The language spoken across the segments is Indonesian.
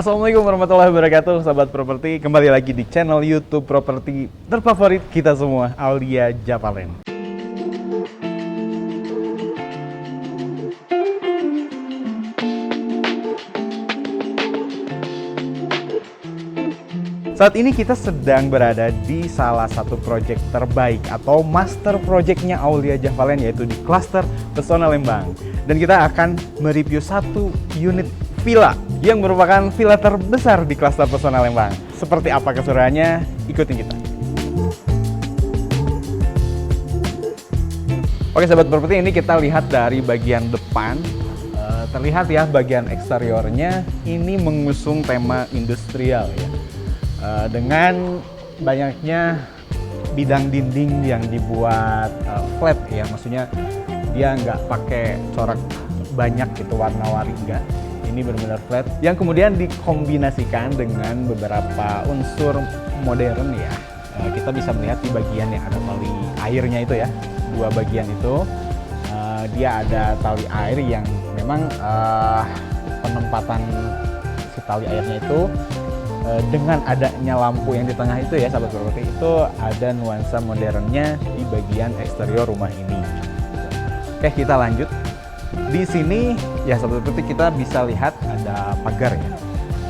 Assalamualaikum warahmatullahi wabarakatuh, sahabat properti. Kembali lagi di channel YouTube properti terfavorit kita semua, Aulia Javalen. Saat ini kita sedang berada di salah satu proyek terbaik atau master projectnya Aulia Javalen, yaitu di klaster Pesona Lembang. Dan kita akan mereview satu unit villa yang merupakan villa terbesar di klaster Pesona Lembang. Seperti apa keseruannya? Ikutin kita. Oke sahabat properti, ini kita lihat dari bagian depan. Terlihat ya bagian eksteriornya ini mengusung tema industrial ya. Dengan banyaknya bidang dinding yang dibuat flat ya, maksudnya dia nggak pakai corak banyak gitu, warna-warni enggak. Ini benar-benar flat yang kemudian dikombinasikan dengan beberapa unsur modern ya. Kita bisa melihat di bagian yang ada tali airnya itu ya, dua bagian itu dia ada tali air yang memang penempatan si tali airnya itu dengan adanya lampu yang di tengah itu ya sahabat properti, itu ada nuansa modernnya di bagian eksterior rumah ini. Oke, kita lanjut. Di sini ya sahabat properti, kita bisa lihat ada pagar ya.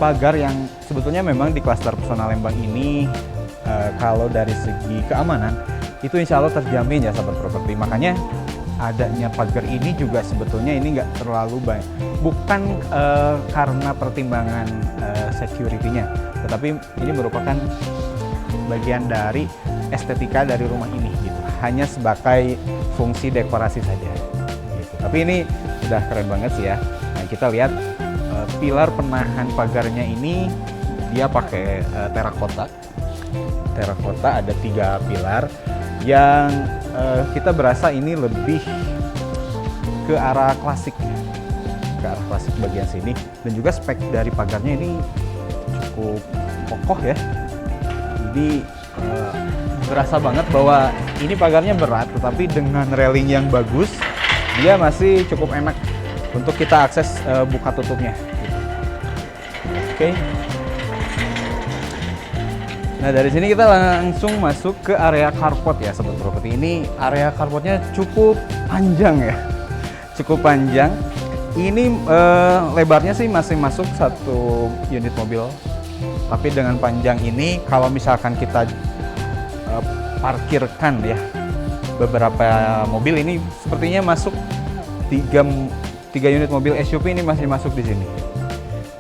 Pagar yang sebetulnya memang di klaster Pesona Lembang ini kalau dari segi keamanan itu insya Allah terjamin ya sahabat properti. Makanya adanya pagar ini juga sebetulnya ini nggak terlalu banyak, bukan karena pertimbangan security-nya, tetapi ini merupakan bagian dari estetika dari rumah ini gitu, hanya sebagai fungsi dekorasi saja gitu. Tapi ini udah keren banget sih ya. Nah, kita lihat pilar penahan pagarnya ini dia pakai terakota ada 3 pilar yang kita berasa ini lebih ke arah klasik ya, ke arah klasik bagian sini. Dan juga spek dari pagarnya ini cukup kokoh ya, jadi berasa banget bahwa ini pagarnya berat, tetapi dengan railing yang bagus dia masih cukup enak untuk kita akses buka tutupnya gitu. Oke. Nah, dari sini kita langsung masuk ke area carport ya sobat properti. Ini area carportnya cukup panjang ya, cukup panjang. Ini lebarnya sih masih masuk 1 unit mobil, tapi dengan panjang ini kalau misalkan kita parkirkan ya beberapa mobil, ini sepertinya masuk 3 unit mobil SUV ini masih masuk di sini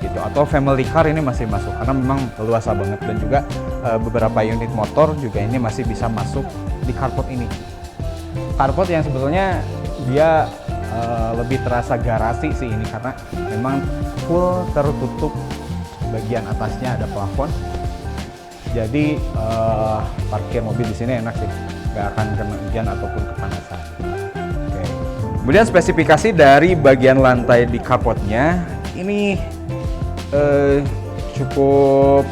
gitu, atau family car ini masih masuk karena memang luasa banget. Dan juga beberapa unit motor juga ini masih bisa masuk di carport ini. Carport yang sebetulnya dia lebih terasa garasi sih ini, karena memang full tertutup, bagian atasnya ada plafon, jadi parkir mobil di sini enak sih, nggak akan kena hujan ataupun kepanasan. Oke. Kemudian spesifikasi dari bagian lantai di carportnya ini cukup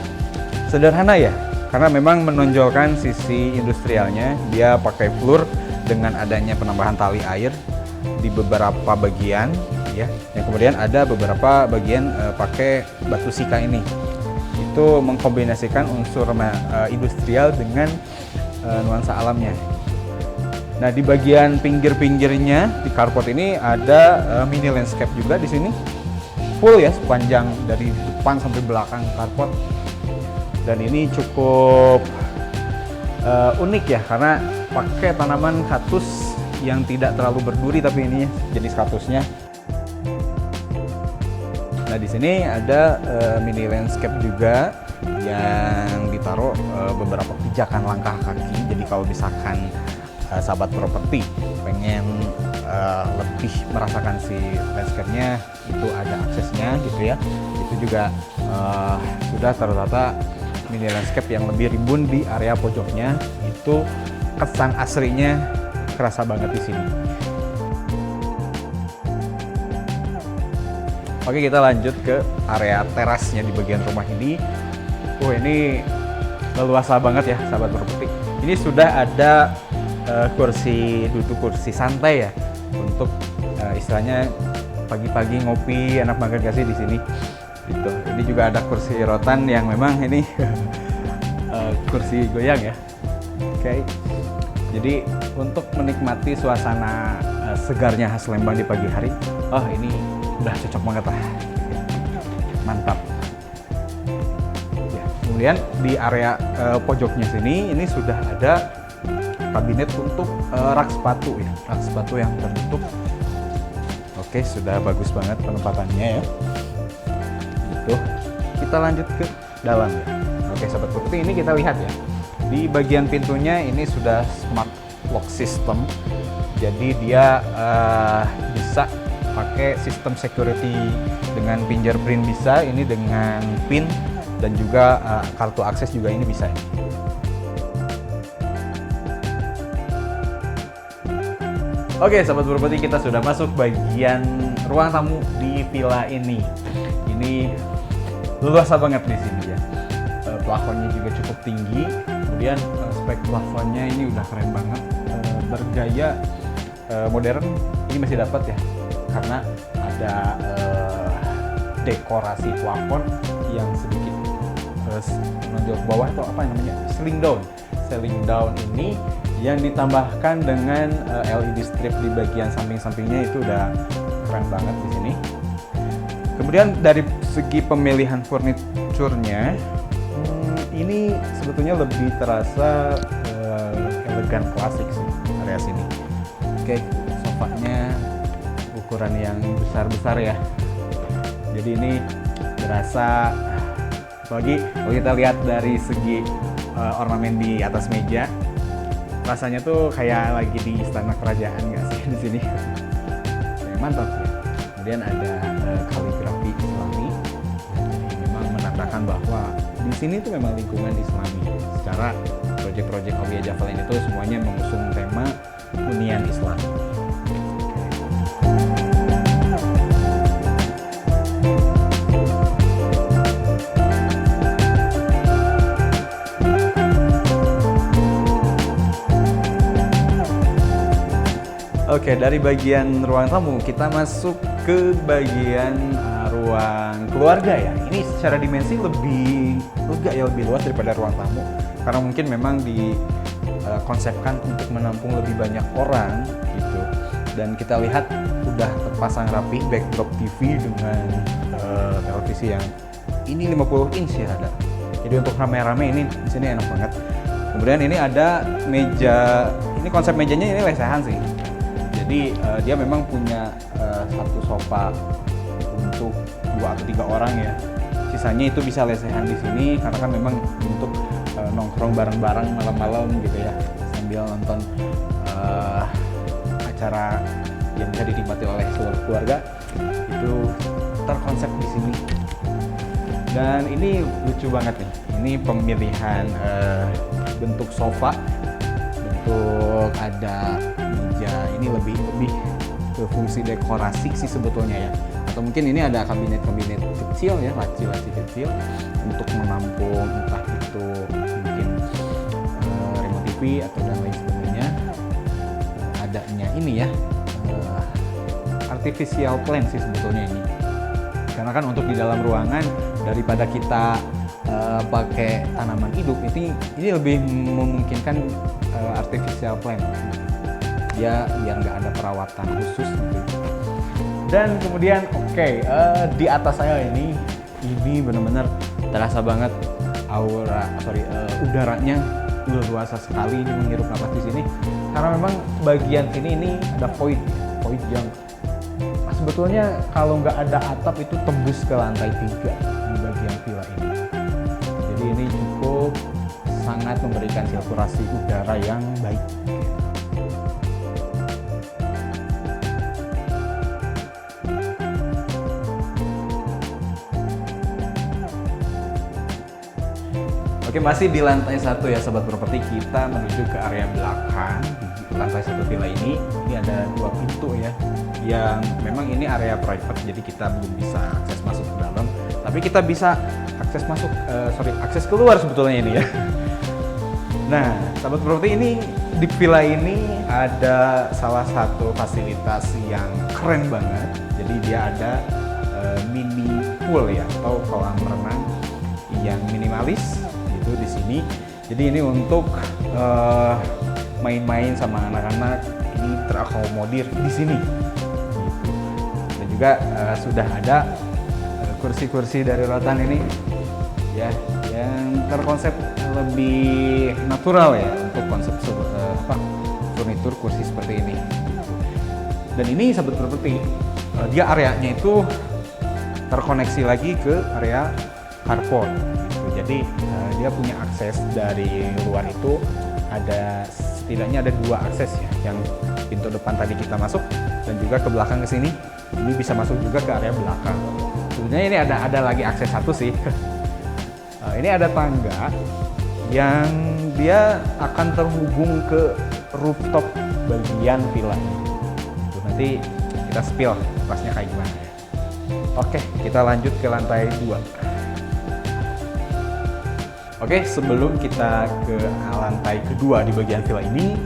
sederhana ya, karena memang menonjolkan sisi industrialnya. Dia pakai floor dengan adanya penambahan tali air di beberapa bagian ya, yang kemudian ada beberapa bagian pakai batu sika ini. Itu mengkombinasikan unsur industrial dengan nuansa alamnya. Nah, di bagian pinggir-pinggirnya di carport ini ada mini landscape juga di sini. Full ya, sepanjang dari depan sampai belakang carport. Dan ini cukup unik ya, karena pakai tanaman kaktus yang tidak terlalu berduri, tapi ini jenis kaktusnya. Nah, di sini ada mini landscape juga yang ditaruh beberapa pijakan langkah kaki. Jadi kalau misalkan sahabat properti pengen lebih merasakan si landscape-nya, itu ada aksesnya gitu ya. Itu juga sudah tertata mini landscape yang lebih rimbun di area pojoknya. Itu kesan aslinya kerasa banget di sini. Oke, kita lanjut ke area terasnya di bagian rumah ini. Ini leluasa banget ya sahabat properti. Ini sudah ada kursi duduk, kursi santai ya, untuk istilahnya pagi-pagi ngopi enak banget gak sih di sini. Gitu. Ini juga ada kursi rotan yang memang ini kursi goyang ya. Oke. Jadi untuk menikmati suasana segarnya khas Lembang di pagi hari, ini udah cocok banget lah. Mantap. Ya, kemudian di area pojoknya sini ini sudah ada kabinet untuk rak sepatu ya, rak sepatu yang tertutup. Oke, sudah bagus banget penempatannya ya. Gitu. Kita lanjut ke dalam ya. Oke, sobat properti, ini kita lihat ya. Di bagian pintunya ini sudah smart lock system. Jadi dia bisa pakai sistem security dengan fingerprint bisa, ini dengan PIN dan juga kartu akses juga ini bisa. Oke, sahabat properti, kita sudah masuk bagian ruang tamu di villa ini. Ini luasa banget di sini ya. Plafonnya juga cukup tinggi. Kemudian spek plafonnya ini udah keren banget. Bergaya modern ini masih dapat ya, karena ada dekorasi plafon yang sedikit menonjol ke bawah, atau apa namanya, ceiling down. Ceiling down ini yang ditambahkan dengan LED strip di bagian samping-sampingnya, itu udah keren banget di sini. Kemudian dari segi pemilihan furniturnya, ini sebetulnya lebih terasa elegan klasik sih area sini. Oke, sofanya ukuran yang besar-besar ya. Jadi ini berasa, bagi kalau kita lihat dari segi ornamen di atas meja, rasanya tuh kayak lagi di istana kerajaan nggak sih di sini? Mantap sih. Kemudian ada kaligrafi Islami, jadi memang menandakan bahwa di sini tuh memang lingkungan Islami. Secara proyek-proyek Aulia Java Land itu semuanya mengusung tema hunian Islam. Oke, dari bagian ruang tamu kita masuk ke bagian ruang keluarga ya. Ini secara dimensi lebih lega ya, lebih luas daripada ruang tamu. Karena mungkin memang dikonsepkan untuk menampung lebih banyak orang gitu. Dan kita lihat udah terpasang rapi backdrop TV dengan televisi yang ini 50 inch ya ada. Jadi untuk rame-rame ini di sini enak banget. Kemudian ini ada meja, ini konsep mejanya ini lesehan sih. Jadi dia memang punya satu sofa untuk 2 atau 3 orang ya. Sisanya itu bisa lesehan di sini karena kan memang untuk nongkrong bareng-bareng malam-malam gitu ya, sambil nonton acara yang bisa dinikmati oleh seluruh keluarga, itu terkonsep di sini. Dan ini lucu banget nih. Ini pemilihan bentuk sofa, bentuk ada meja, ini lebih ke fungsi dekorasi sih sebetulnya ya. Atau mungkin ini ada kabinet-kabinet kecil ya, laci-laci kecil untuk menampung entah itu mungkin remote TV atau dan lain sebagainya. Adanya ini ya artificial plant sih sebetulnya ini. Karena kan untuk di dalam ruangan, daripada kita pakai tanaman hidup, ini lebih memungkinkan artificial plant. Dia biar nggak ada perawatan khusus gitu. Dan kemudian di atas saya ini benar-benar terasa banget udaranya luasa sekali, ini menghirup napas di sini. Karena memang bagian sini ini ada void yang sebetulnya kalau nggak ada atap itu tembus ke lantai 3 di bagian villa ini. Jadi ini cukup sangat memberikan sirkulasi udara yang baik. Oke, masih di lantai 1 ya Sobat Properti, kita menuju ke area belakang. Di lantai 1 villa ini ada 2 pintu ya, yang memang ini area private, jadi kita belum bisa akses masuk ke dalam, tapi kita bisa akses keluar sebetulnya ini ya. Nah, Sobat Properti, ini di villa ini ada salah satu fasilitas yang keren banget. Jadi dia ada mini pool ya, atau kolam renang yang minimalis gitu di sini. Jadi ini untuk main-main sama anak-anak ini terakomodir di sini. Gitu. Dan juga sudah ada kursi-kursi dari rotan ini ya yang terkonsep lebih natural ya untuk konsep furnitur kursi seperti ini. Dan ini Sobat Properti, dia areanya itu terkoneksi lagi ke area carport gitu. Jadi dia punya akses dari luar itu, ada setidaknya ada 2 akses ya, yang pintu depan tadi kita masuk dan juga ke belakang ke sini. Ini bisa masuk juga ke area belakang. Sebenarnya ini ada lagi akses satu sih. Ini ada tangga yang dia akan terhubung ke rooftop bagian villa ini. Nanti kita spill pasnya kayak gimana ya. Oke, kita lanjut ke lantai 2. Oke, sebelum kita ke lantai kedua di bagian villa ini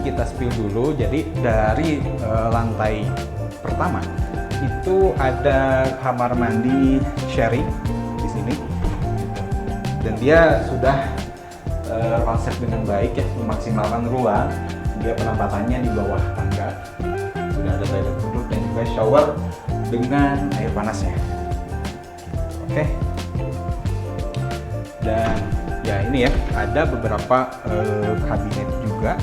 kita spill dulu. Jadi dari lantai pertama itu ada kamar mandi sharing di sini, dan dia sudah konsep dengan baik ya, memaksimalkan ruang. Dia penempatannya di bawah tangga, sudah ada toilet duduk dan juga shower dengan air panasnya. Oke. Dan ya ini ya, ada beberapa kabinet juga,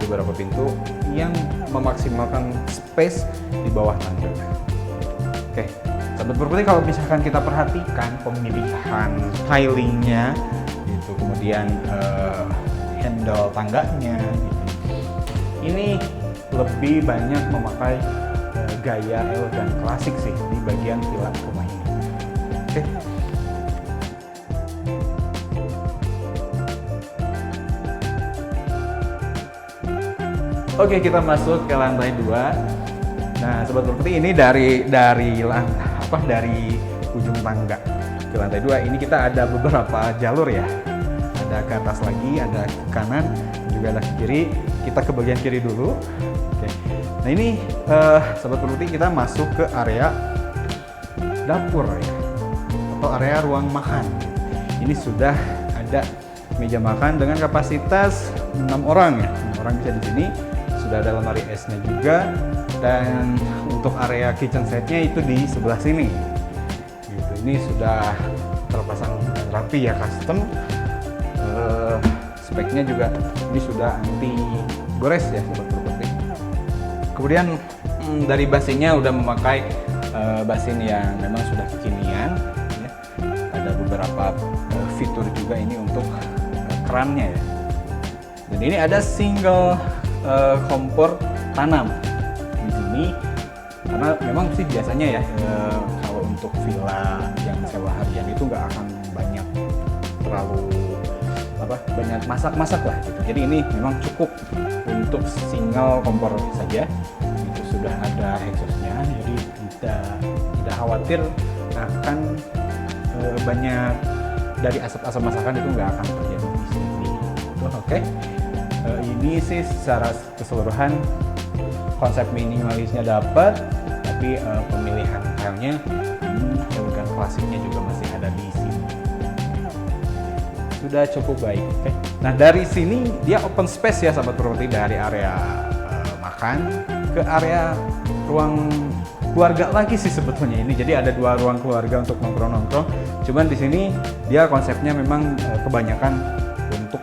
beberapa pintu yang memaksimalkan space di bawah tangga. Oke, Sobat Properti, kalau misalkan kita perhatikan pemilihan tilingnya gitu, kemudian handle tangganya gitu, ini lebih banyak memakai gaya elegan klasik sih di bagian villa rumah ini. Oke. Oke, kita masuk ke lantai 2. Nah, Sobat Properti, ini dari ujung tangga ke lantai 2 ini kita ada beberapa jalur ya. Ada ke atas lagi, ada ke kanan, juga ada ke kiri. Kita ke bagian kiri dulu. Oke. Nah, ini Sobat Properti, kita masuk ke area dapur ya, atau area ruang makan. Ini sudah ada meja makan dengan kapasitas 6 orang ya. 6 orang bisa di sini. Sudah ada lemari esnya juga, dan untuk area kitchen setnya itu di sebelah sini. Gitu. Ini sudah terpasang dengan rapi ya, custom. Speknya juga ini sudah anti gores ya, Sobat Properti. Kemudian dari basinnya udah memakai basin yang memang sudah kekinian ya. Ada beberapa fitur juga ini untuk kerannya ya. Dan ini ada single kompor tanam di sini, karena memang sih biasanya ya kalau untuk villa yang sewa harian itu nggak akan terlalu banyak masak lah gitu. Jadi ini memang cukup untuk single kompor saja. Itu sudah ada exhaustnya, jadi tidak khawatir akan banyak dari asap-asap masakan, itu nggak akan terjadi di sini. Oke. Ini sih secara keseluruhan konsep minimalisnya dapat, tapi pemilihan filenya ini elegan klasiknya juga masih ada di sini. Sudah cukup baik. Oke. Nah, dari sini dia open space ya, Sobat Properti, dari area makan ke area ruang keluarga lagi sih sebetulnya ini. Jadi ada 2 ruang keluarga untuk nongkrong-nongkrong. Cuman di sini dia konsepnya memang kebanyakan untuk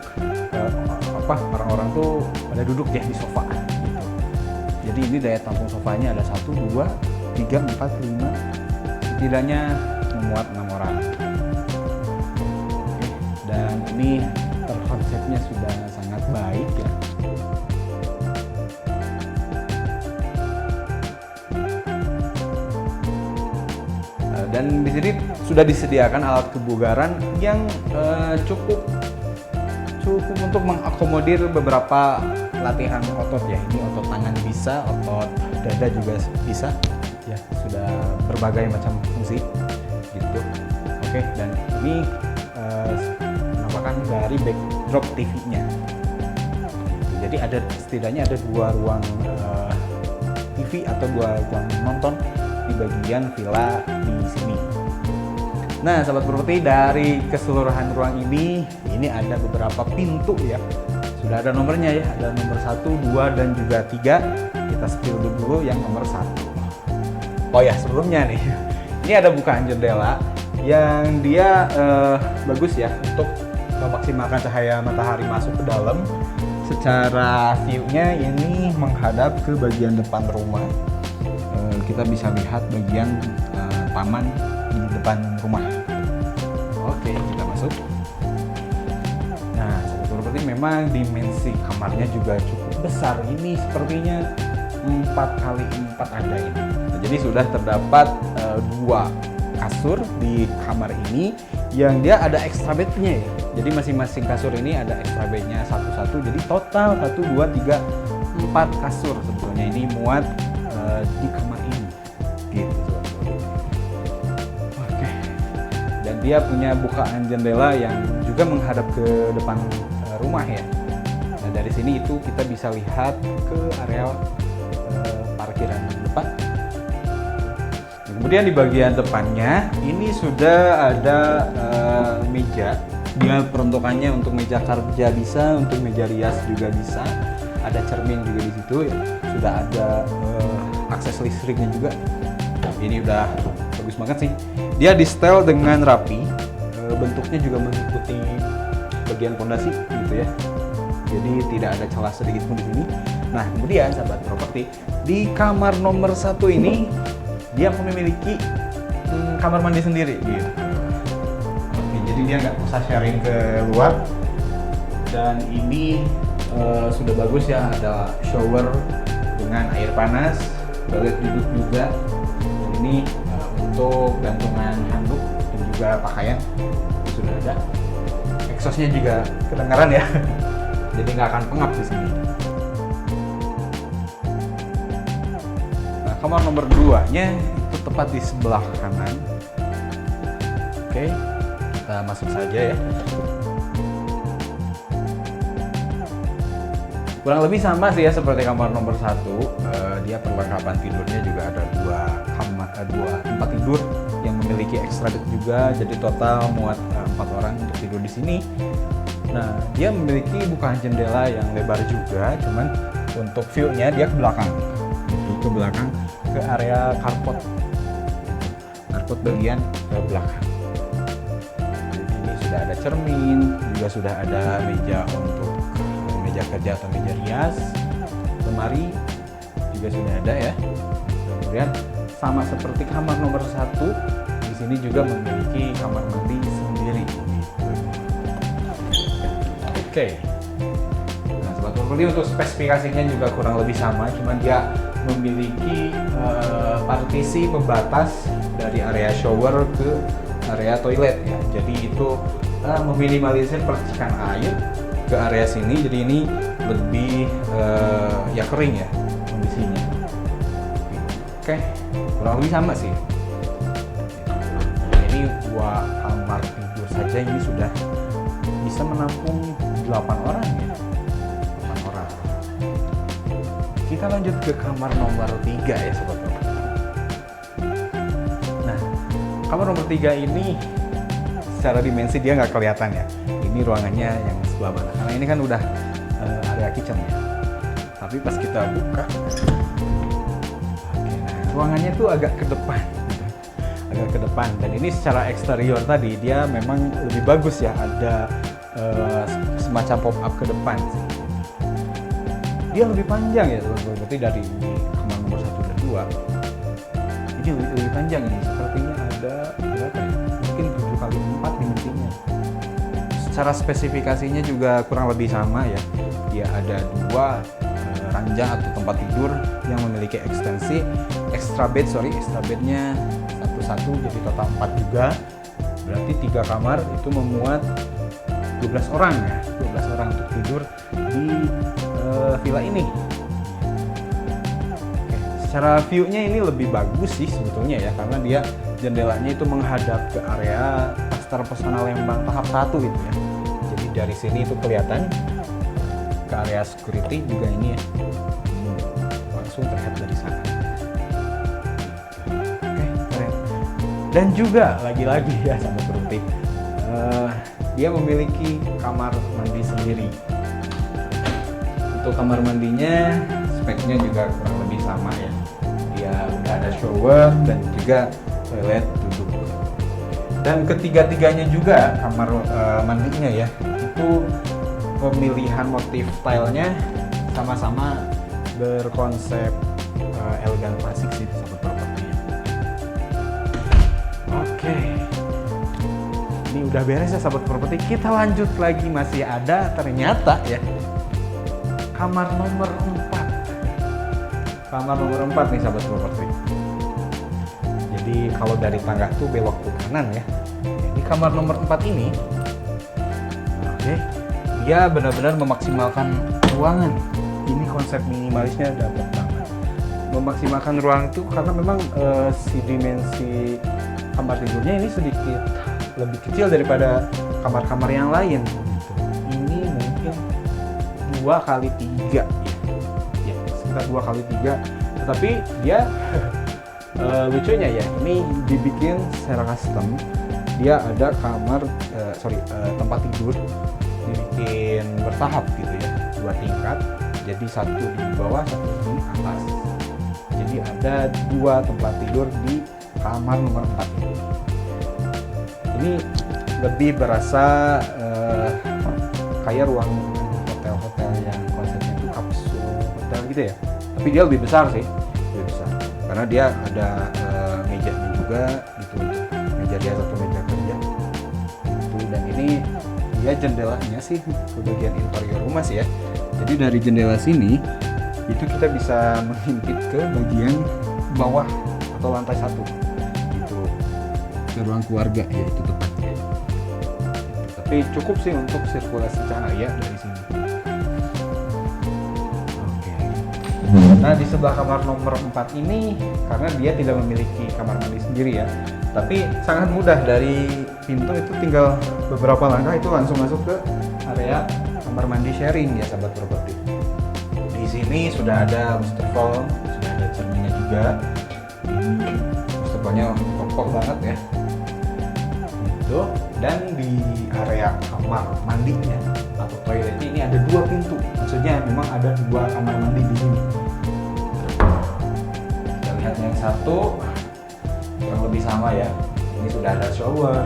orang-orang tuh pada duduk ya di sofa gitu. Jadi ini daya tampung sofanya ada 1, 2, 3, 4, 5, setidaknya memuat 6 orang. Oke. Dan ini terkonsepnya sudah sangat baik ya. Dan di sini sudah disediakan alat kebugaran yang cukup untuk mengakomodir beberapa latihan otot ya. Ini otot tangan bisa, otot dada juga bisa ya, sudah berbagai macam fungsi gitu. Oke, dan ini menampakkan dari backdrop TV-nya. Jadi setidaknya ada 2 ruang TV atau 2 ruang nonton di bagian villa di sini. Nah, sahabat properti, dari keseluruhan ruang ini ada beberapa pintu ya. Sudah ada nomornya ya, ada nomor 1, 2, dan juga 3. Kita spill dulu yang nomor 1. Oh ya, sebelumnya nih, ini ada bukaan jendela yang dia bagus ya untuk memaksimalkan cahaya matahari masuk ke dalam. Secara view-nya ini menghadap ke bagian depan rumah. Kita bisa lihat bagian taman di depan rumah. Oke, kita masuk. Nah, seperti memang dimensi kamarnya juga cukup besar. Ini sepertinya 4x4 ada ini. Nah, jadi sudah terdapat 2 kasur di kamar ini yang dia ada extra bednya ya. Jadi masing-masing kasur ini ada extra bednya satu-satu. Jadi total 1, 2, 3, 4 kasur sebetulnya ini muat di kamar ini. Gitu. Oke. Dan dia punya bukaan jendela yang juga menghadap ke depan rumah ya. Nah, dari sini itu kita bisa lihat ke area parkiran depan. Kemudian di bagian depannya ini sudah ada meja. Dia peruntukannya untuk meja kerja bisa, untuk meja rias juga bisa. Ada cermin juga di situ ya. Sudah ada akses listriknya juga. Ini udah bagus banget sih. Dia di setel dengan rapi. Bentuknya juga mengikuti bagian pondasi gitu ya. Jadi tidak ada celah sedikit pun di sini. Nah, kemudian sahabat properti, di kamar nomor 1 ini dia memiliki kamar mandi sendiri gitu. Oke, jadi dia nggak usah sharing ke luar. Dan ini sudah bagus ya, ada shower dengan air panas, toilet duduk juga. Dan ini untuk gantungan handuk dan juga pakaian sudah ada. Exhaustnya juga kedengaran ya. Jadi nggak akan pengap di sini. Nah, kamar nomor 2-nya itu tepat di sebelah kanan. Oke, kita masuk saja ya. Kurang lebih sama sih ya seperti kamar nomor 1. Dia perlengkapan tidurnya juga ada 2 tempat tidur yang memiliki extra bed juga. Jadi total muat 4 orang untuk tidur di sini. Nah, dia memiliki bukaan jendela yang lebar juga, cuman untuk view-nya dia ke belakang. Ke belakang ke area carport. Carport bagian ke belakang. Jadi ini sudah ada cermin, juga sudah ada meja untuk meja kerja atau meja rias. Lemari juga sudah ada ya. Kemudian sama seperti kamar nomor 1, di sini juga memiliki kamar mandi sendiri. Oke. Nah, sobat properti, untuk spesifikasinya juga kurang lebih sama, cuman dia memiliki partisi pembatas dari area shower ke area toilet ya. Jadi itu meminimalisir percikan air ke area sini. Jadi ini lebih ya kering ya kondisinya. Oke, kurang lebih sama sih. Nah, ini 2 kamar tidur saja ini sudah bisa menampung 8 orang ya. 8 orang. Kita lanjut ke kamar nomor 3 ya sobat. Nah, kamar nomor 3 ini secara dimensi dia nggak kelihatan ya. Ini ruangannya yang sebelah mana, karena ini kan udah area kitchen ya. Tapi pas kita buka, oke, nah, ruangannya tuh agak ke depan gitu. Agak ke depan. Dan ini secara eksterior tadi dia memang lebih bagus ya, ada semacam pop up ke depan sih. Dia lebih panjang ya, berarti dari kamar nomor 1 dan 2. Ini lebih panjang ini, sepertinya ada berapa ya? Mungkin 7x4 dimensinya. Secara spesifikasinya juga kurang lebih sama ya. Dia ada 2 ranjang atau tempat tidur yang memiliki ekstensi extra bednya satu-satu, jadi total 4 juga. Berarti 3 kamar itu memuat 12 orang ya, 12 orang untuk tidur di villa ini. Oke, secara view-nya ini lebih bagus sih sebetulnya ya, karena dia jendelanya itu menghadap ke area Pasar Pesona Lembang tahap 1 itu ya. Jadi dari sini itu kelihatan ke area security juga ini ya. Langsung terlihat dari sana. Oke, keren. Dan juga lagi-lagi ya sahabat properti, dia memiliki kamar mandi sendiri. Untuk kamar mandinya speknya juga kurang lebih sama ya. Dia udah ada shower dan juga toilet duduk. Dan ketiga-tiganya juga kamar mandinya ya, itu pemilihan motif tilenya sama-sama berkonsep elegan klasik sih sahabat properti. Oke, ini udah beres ya sahabat properti. Kita lanjut lagi, masih ada ternyata ya kamar nomor 4. Kamar nomor 4 nih sahabat properti. Jadi kalau dari tangga tuh belok ke kanan ya. Di kamar nomor 4 ini, oke, dia benar-benar memaksimalkan ruangan. Ini konsep minimalisnya dapat banget. Memaksimalkan ruang itu karena memang si dimensi kamar tidurnya ini sedikit lebih kecil daripada kamar-kamar yang lain. Gitu. Ini mungkin 2x3 ya, sekitar 2x3. Tetapi dia lucunya ya, ini dibikin secara custom. Dia ada kamar, tempat tidur dibikin bertahap gitu ya, 2 tingkat. Jadi satu di bawah, satu di atas. Jadi ada 2 tempat tidur di kamar nomor 4 ini. Ini lebih berasa kayak ruang hotel-hotel yang konsepnya itu kapsul hotel gitu ya. Tapi dia lebih besar sih, lebih besar. Karena dia ada mejanya juga gitu, meja dia satu meja kerja. Gitu. Dan ini dia jendelanya sih ke bagian interior rumah sih ya. Jadi dari jendela sini itu kita bisa mengintip ke bagian bawah atau lantai 1 gitu, ke ruang keluarga ya itu tepatnya. Tapi cukup sih untuk sirkulasi cahaya dari sini. Oke. Nah di sebelah kamar nomor 4 ini, karena dia tidak memiliki kamar mandi sendiri ya, tapi sangat mudah, dari pintu itu tinggal beberapa langkah itu langsung masuk ke area kamar mandi sharing ya sahabat properti. Di sini sudah ada wastafel, sudah ada cerminnya juga. Ini wastafelnya kokoh banget ya. Itu, dan di area kamar mandinya atau toiletnya ini ada 2 pintu. Maksudnya memang ada 2 kamar mandi di sini. Kita lihat yang satu kurang lebih sama ya. Ini sudah ada shower,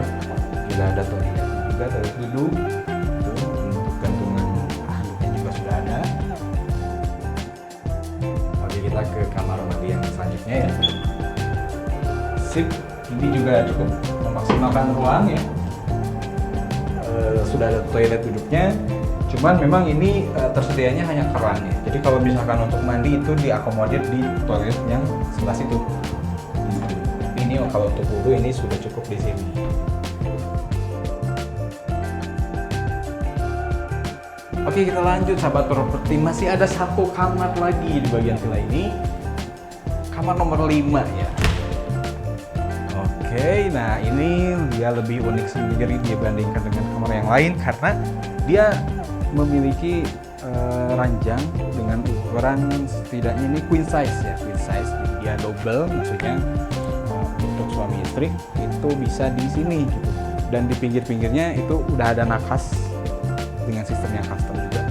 sudah ada toilet juga, toilet duduk. Ke kamar mandi yang selanjutnya ya. Sip, ini juga cukup memaksimalkan ruang ya. Sudah ada toilet duduknya, cuman memang ini tersedianya hanya keran ya. Jadi kalau misalkan untuk mandi itu diakomodir di toilet yang sebelah situ. Ini kalau untuk wudhu ini sudah cukup di sini. Oke, kita lanjut sahabat properti. Masih ada 1 kamar lagi di bagian villa ini. Kamar nomor 5 ya. Oke, nah ini dia lebih unik sendiri dibandingkan dengan kamar yang lain karena dia memiliki ranjang dengan ukuran setidaknya ini queen size ya, queen size. Jadi dia double, maksudnya untuk suami istri itu bisa di sini gitu. Dan di pinggir-pinggirnya itu udah ada nakas dengan sistem yang custom juga.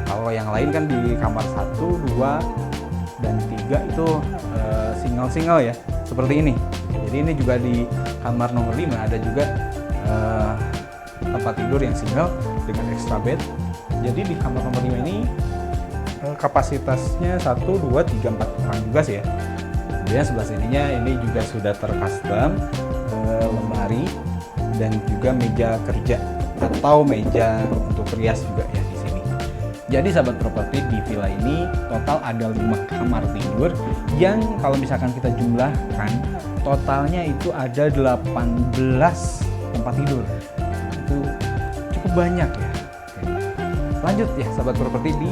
Kalau yang lain kan di kamar 1, 2, dan 3 itu single-single ya, seperti ini. Jadi ini juga di kamar nomor 5 ada juga tempat tidur yang single dengan extra bed. Jadi di kamar nomor 5 ini kapasitasnya 1, 2, 3, 4 orang juga sih ya. Kemudian sebelah sininya ini juga sudah tercustom lemari dan juga meja kerja atau meja untuk rias juga ya di sini. Jadi sahabat properti, di villa ini total ada 5 kamar tidur yang kalau misalkan kita jumlahkan totalnya itu ada 18 tempat tidur. Itu cukup banyak ya. Lanjut ya sahabat properti, di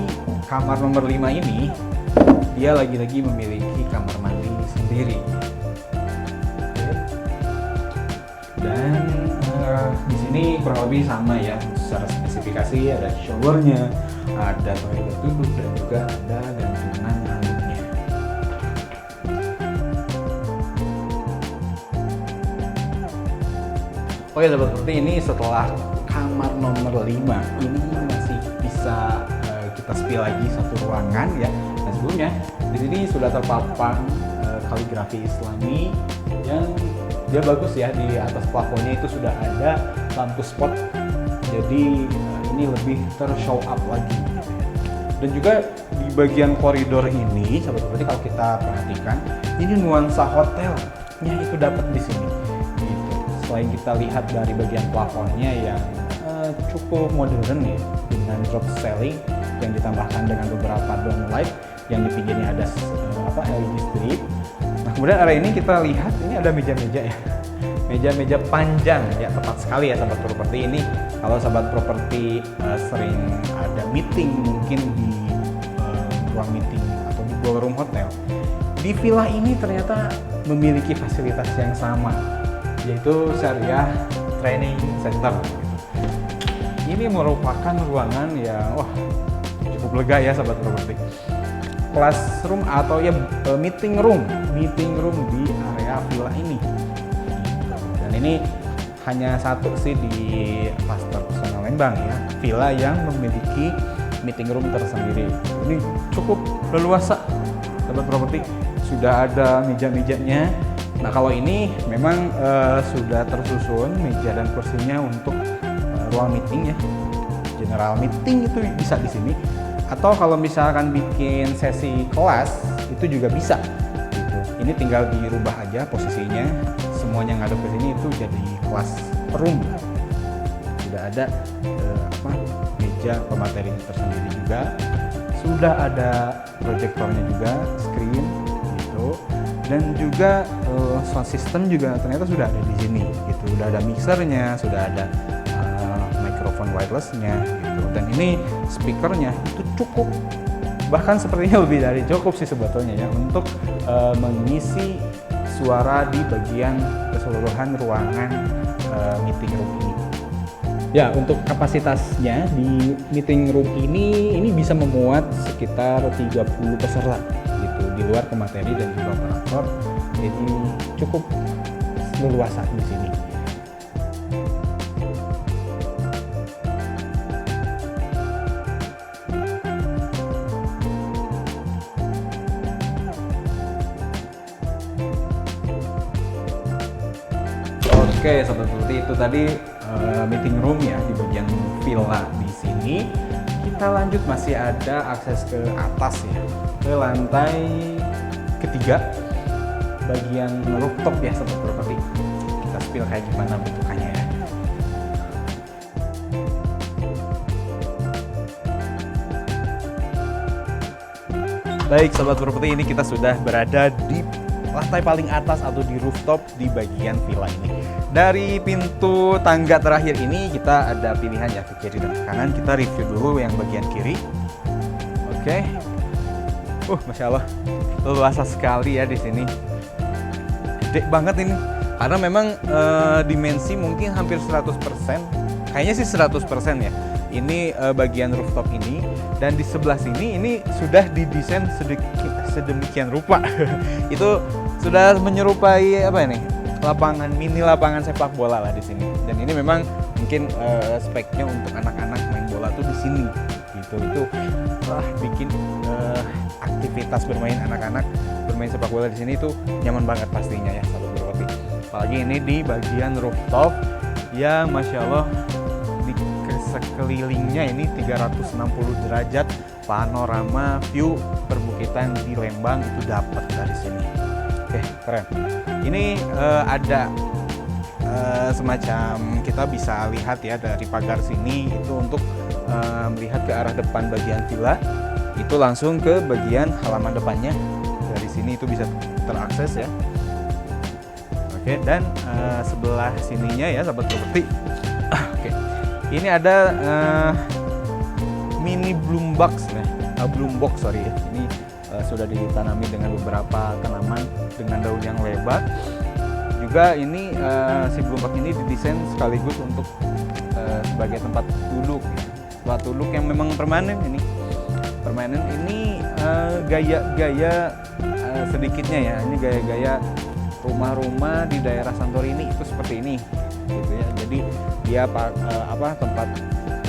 kamar nomor 5 ini dia lagi-lagi memiliki kamar mandi sendiri. Dan di sini kurang lebih sama ya, secara spesifikasi ada showernya, ada toilet duduk dan juga ada gantungan handuknya. Oh ya sahabat properti, ini setelah kamar nomor 5 ini masih bisa kita spill lagi satu ruangan ya. Nah sebelumnya di sini sudah terpampang kaligrafi Islami yang dia bagus ya. Di atas plafonnya itu sudah ada lampu spot, jadi ini lebih tershow up lagi. Dan juga di bagian koridor ini sahabat properti, kalau kita perhatikan ini nuansa hotelnya itu dapat di sini. Selain kita lihat dari bagian plafonnya yang cukup modern ya, dengan drop ceiling yang ditambahkan dengan beberapa downlight yang di pinggirnya ada LED strip. Nah kemudian area ini kita lihat ini ada meja-meja ya, meja-meja panjang ya, tepat sekali ya sahabat properti. Ini kalau sahabat properti sering ada meeting mungkin di ruang meeting atau di ballroom hotel, di villa ini ternyata memiliki fasilitas yang sama, yaitu Syariah Training Center. Ini merupakan ruangan yang cukup lega ya sahabat properti. Classroom atau ya meeting room di area villa ini. Dan ini hanya satu sih di Cluster Pesona Lembang ya, villa yang memiliki meeting room tersendiri. Ini cukup leluasa sahabat properti, sudah ada meja-mejanya. Nah kalau ini memang sudah tersusun meja dan kursinya untuk ruang meeting ya, general meeting itu bisa di sini. Atau kalau misalkan bikin sesi kelas itu juga bisa. Gitu. Ini tinggal dirubah aja posisinya, semuanya ngadep ke sini itu jadi kelas room. Sudah ada meja pemateri tersendiri juga, sudah ada proyektornya juga, screen gitu. Dan juga sound system juga ternyata sudah ada di sini gitu. Udah ada mixernya, sudah ada mikrofon wirelessnya gitu. Dan ini speakernya itu cukup, bahkan sepertinya lebih dari cukup sih sebetulnya ya, untuk mengisi suara di bagian keseluruhan ruangan meeting room ini. Ya, untuk kapasitasnya di meeting room ini bisa memuat sekitar 30 peserta gitu, di luar pemateri dan juga operator. Jadi cukup leluasa di sini. Oke, seperti itu tadi meeting room ya di bagian villa di sini. Kita lanjut, masih ada akses ke atas ya, ke lantai ketiga, bagian rooftop ya seperti. Kita spill kayak gimana bentukannya ya. Baik sobat properti, ini kita sudah berada di lantai paling atas atau di rooftop di bagian villa ini. Dari pintu tangga terakhir ini kita ada pilihan ya, ke kiri dan ke kanan. Kita review dulu yang bagian kiri. Oke. Masya Allah, luas sekali ya di sini. Gede banget ini. Karena memang dimensi mungkin hampir 100%. Kayaknya sih 100% ya. Ini bagian rooftop ini, dan di sebelah sini ini sudah didesain sedemikian rupa. Itu sudah menyerupai mini lapangan sepak bola lah di sini. Dan ini memang mungkin speknya untuk anak-anak main bola tuh di sini. Gitu. Itu bikin aktivitas bermain anak-anak bermain sepak bola di sini itu nyaman banget pastinya ya sahabat properti. Apalagi ini di bagian rooftop yang masya Allah di sekelilingnya ini 360 derajat panorama view perbukitan di Lembang itu dapat dari sini. Oke, keren. Ini ada semacam kita bisa lihat ya dari pagar sini itu untuk melihat ke arah depan bagian villa, itu langsung ke bagian halaman depannya. Dari sini itu bisa terakses ya. Oke, dan sebelah sininya ya sahabat properti. Oke, ini ada mini bloom box ya, ya. Ini sudah ditanami dengan beberapa tanaman dengan daun yang lebar. Juga ini si bloom box ini didesain sekaligus untuk sebagai tempat duduk ya. Tempat duduk yang memang permanen ini. Permanen ini gaya-gaya sedikitnya ya. Ini gaya-gaya rumah-rumah di daerah Santorini itu seperti ini. gitu ya. Jadi dia tempat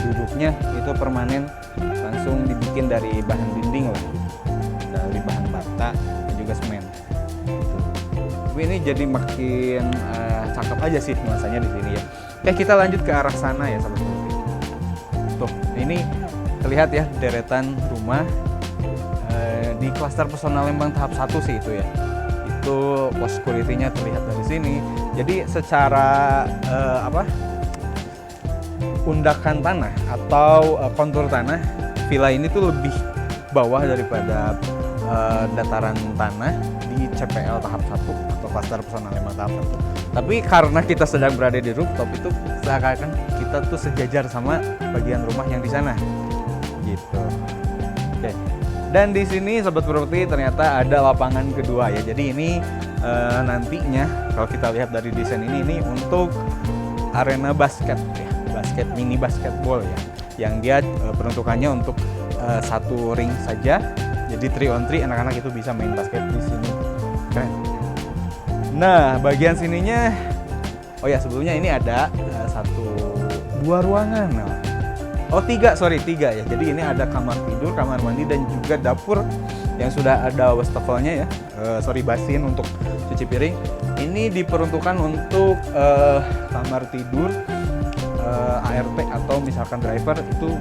duduknya itu permanen, langsung dibikin dari bahan dinding lah, dari bahan bata dan juga semen. Gitu. Tapi ini jadi makin cakep aja sih nuansanya di sini ya. Oke, kita lanjut ke arah sana ya sahabat properti. Tuh, ini terlihat ya deretan rumah di klaster Pesona Lembang tahap 1 sih itu ya. Itu pos security-nya terlihat dari sini. Jadi secara undakan tanah atau kontur tanah, villa ini tuh lebih bawah daripada dataran tanah di CPL tahap 1 atau klaster Pesona Lembang tahap 1. Tapi karena kita sedang berada di rooftop, itu seakan-akan kita tuh sejajar sama bagian rumah yang di sana. Gitu. Oke. Dan di sini sahabat properti ternyata ada lapangan kedua ya. Jadi ini nantinya kalau kita lihat dari desain ini untuk arena basket ya, mini basketball ya. Yang dia peruntukannya untuk satu ring saja. Jadi 3-on-3 anak-anak itu bisa main basket di sini. Keren. Nah, bagian sininya, oh ya sebelumnya ini ada dua ruangan. Tiga ya. Jadi ini ada kamar tidur, kamar mandi, dan juga dapur yang sudah ada wastafelnya ya. Basin untuk cuci piring. Ini diperuntukkan untuk kamar tidur, ART atau misalkan driver itu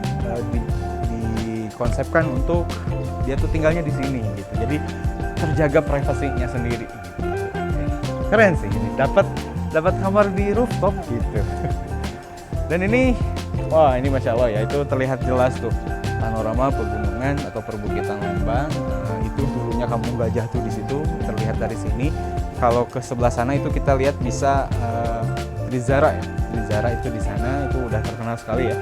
dikonsepkan untuk dia tuh tinggalnya di sini gitu. Jadi terjaga privasinya sendiri. Gitu. Keren sih ini. Dapat kamar di rooftop gitu. Dan ini, wah ini masya Allah ya, itu terlihat jelas tuh panorama pegunungan atau perbukitan Lembang. Itu dulunya Kampung Gajah tuh di situ terlihat dari sini. Kalau ke sebelah sana itu kita lihat bisa Trizara ya. Trizara itu di sana itu udah terkenal sekali ya,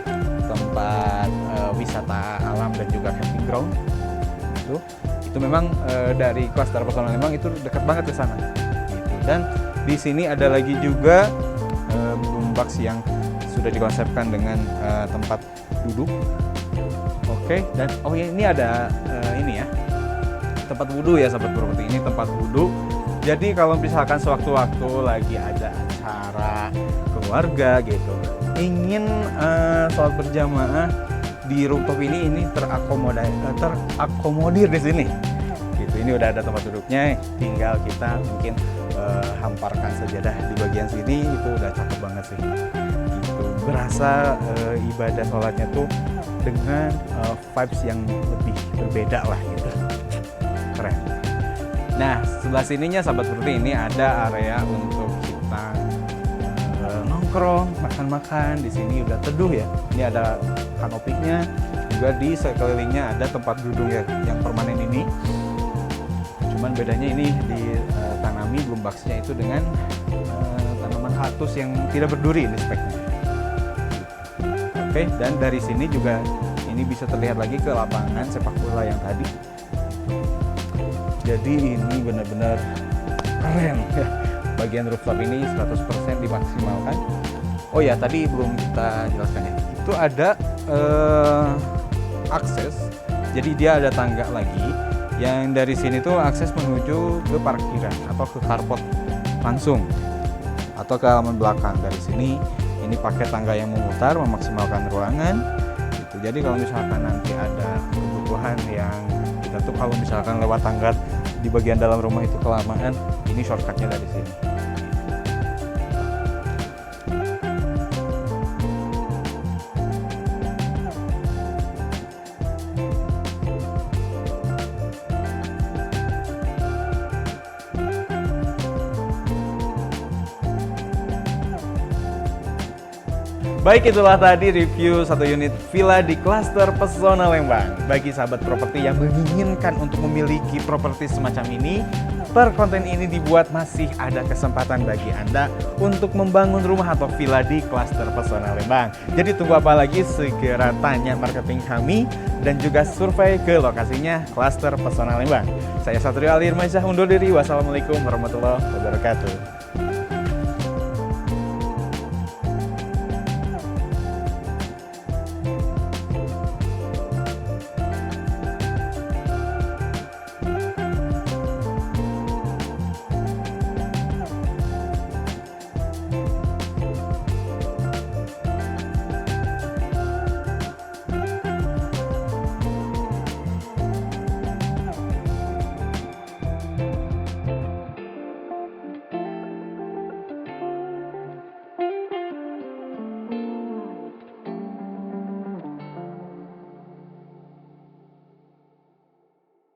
tempat wisata alam dan juga camping ground. Itu memang dari klaster Pesona Lembang itu dekat banget ke sana. Gitu. Dan di sini ada lagi juga boom box yang sudah dikonsepkan dengan tempat duduk. Oke, dan oh ya ini ada ini ya, tempat wudhu ya sahabat properti. Ini tempat wudhu. Jadi kalau misalkan sewaktu-waktu lagi ada acara keluarga gitu, ingin sholat berjamaah di rooftop ini terakomodir di sini. Gitu. Ini udah ada tempat duduknya, tinggal kita mungkin hamparkan sajadah di bagian sini, itu udah cakep banget sih. Gitu. Berasa ibadah sholatnya tuh dengan vibes yang lebih berbeda lah gitu. Keren. Nah, sebelah sininya sahabat seperti ini ada area untuk kita nongkrong, makan-makan. Di sini udah teduh ya. Ini ada kanopiknya, juga di sekelilingnya ada tempat duduk ya, yang permanen ini. Cuman bedanya ini ditanami boom box-nya itu dengan tanaman kaktus yang tidak berduri ini speknya. Oke, dan dari sini juga ini bisa terlihat lagi ke lapangan sepak bola yang tadi. Jadi ini benar-benar keren ya. Bagian rooftop ini 100% dimaksimalkan. Oh ya, tadi belum kita jelaskan ya. Itu ada akses. Jadi dia ada tangga lagi yang dari sini tuh akses menuju ke parkiran atau ke carport langsung atau ke halaman belakang. Dari sini ini pakai tangga yang memutar memaksimalkan ruangan gitu. Jadi kalau misalkan nanti ada kebutuhan yang kita tuh kalau misalkan lewat tangga di bagian dalam rumah itu kelamaan, ini shortcutnya dari sini. Baik, itulah tadi review satu unit villa di klaster Pesona Lembang. Bagi sahabat properti yang menginginkan untuk memiliki properti semacam ini, per konten ini dibuat masih ada kesempatan bagi Anda untuk membangun rumah atau villa di klaster Pesona Lembang. Jadi tunggu apa lagi, segera tanya marketing kami dan juga survei ke lokasinya klaster Pesona Lembang. Saya Satrio Ali Irmansyah undur diri. Wassalamualaikum warahmatullahi wabarakatuh.